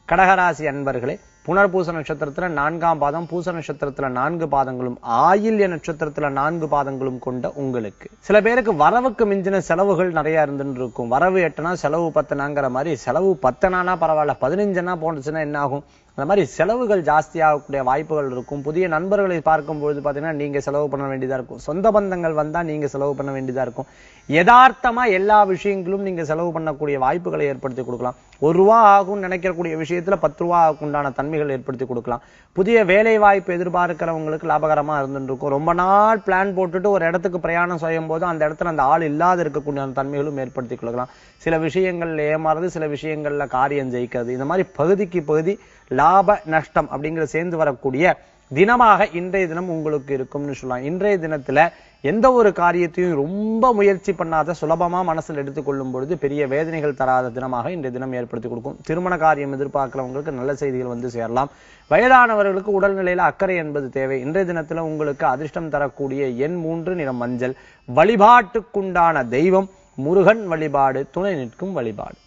கடகராசி அன்பர்களே, புனர்பூச நட்சத்திரத்துல 4ஆம் பாதம், பூச நட்சத்திரத்துல 4 பாதங்களும், ஆயில்ய நட்சத்திரத்துல 4 பாதங்களும் கொண்ட உங்களுக்கு சில பேருக்கு வரவுக்கு மிஞ்சின செலவுகள் நிறைய இருந்துட்டு இருக்கும். வரவு 8னா செலவு 10னாங்கிற மாதிரி, செலவு 10னா பரவாயில்ல, 15னா போனுச்சுன்னா என்ன ஆகும்? அந்த மாதிரி செலவுகள் ஜாஸ்தியாகக்கூடிய வாய்ப்புகள் இருக்கும். புதிய நண்பர்களை பார்க்கும்பொழுது பாத்தீங்கன்னா நீங்க செலவு பண்ண வேண்டியதா இருக்கும். சொந்த பந்தங்கள் வந்தா நீங்க செலவு பண்ண வேண்டியதா இருக்கும். யதார்த்தமா எல்லா விஷயங்களும் நீங்க செலவு பண்ணக்கூடிய வாய்ப்புகளை ஏற்படுத்தி கொடுக்கலாம். ₹1 ஆகும் நினைக்கக்கூடிய விஷயத்துல ₹10 உண்டான தன்மைகள் ஏற்படுத்தி கொடுக்கலாம். புதிய வேலை வாய்ப்பு எதிர்பார்க்கிறவங்களுக்கு லாபகரமா இருந்துருக்கும். ரொம்ப நாள் பிளான் போட்டுட்டு ஒரு இடத்துக்கு பிரயாணம் செய்யும் போது அந்த இடத்துல அந்த ஆள் இல்லாத இருக்கக்கூடிய தன்மைகளும் ஏற்படுத்தி கொடுக்கலாம். சில விஷயங்கள்ல ஏமாறுறது, சில விஷயங்கள்ல காரியம் ஜெயிக்கிறது, இந்த மாதிரி பகுதிக்கு பகுதி லாப நஷ்டம் அப்படிங்கிற சேர்ந்து வரக்கூடிய தினமாக இன்றைய தினம் உங்களுக்கு இருக்கும்னு சொல்லலாம். இன்றைய தினத்துல எந்த ஒரு காரியத்தையும் ரொம்ப முயற்சி பண்ணாத சுலபமா மனசில் எடுத்துக்கொள்ளும் பொழுது பெரிய வேதனைகள் தராத தினமாக இன்றைய தினம் ஏற்படுத்தி கொடுக்கும். திருமண காரியம் எதிர்பார்க்கிறவங்களுக்கு நல்ல செய்திகள் வந்து சேரலாம். வயதானவர்களுக்கு உடல்நிலையில அக்கறை என்பது தேவை. இன்றைய தினத்துல உங்களுக்கு அதிர்ஷ்டம் தரக்கூடிய எண் 3, நிறம் மஞ்சள். வழிபாட்டுக்குண்டான தெய்வம் முருகன் வழிபாடு, துணை நிற்கும் வழிபாடு.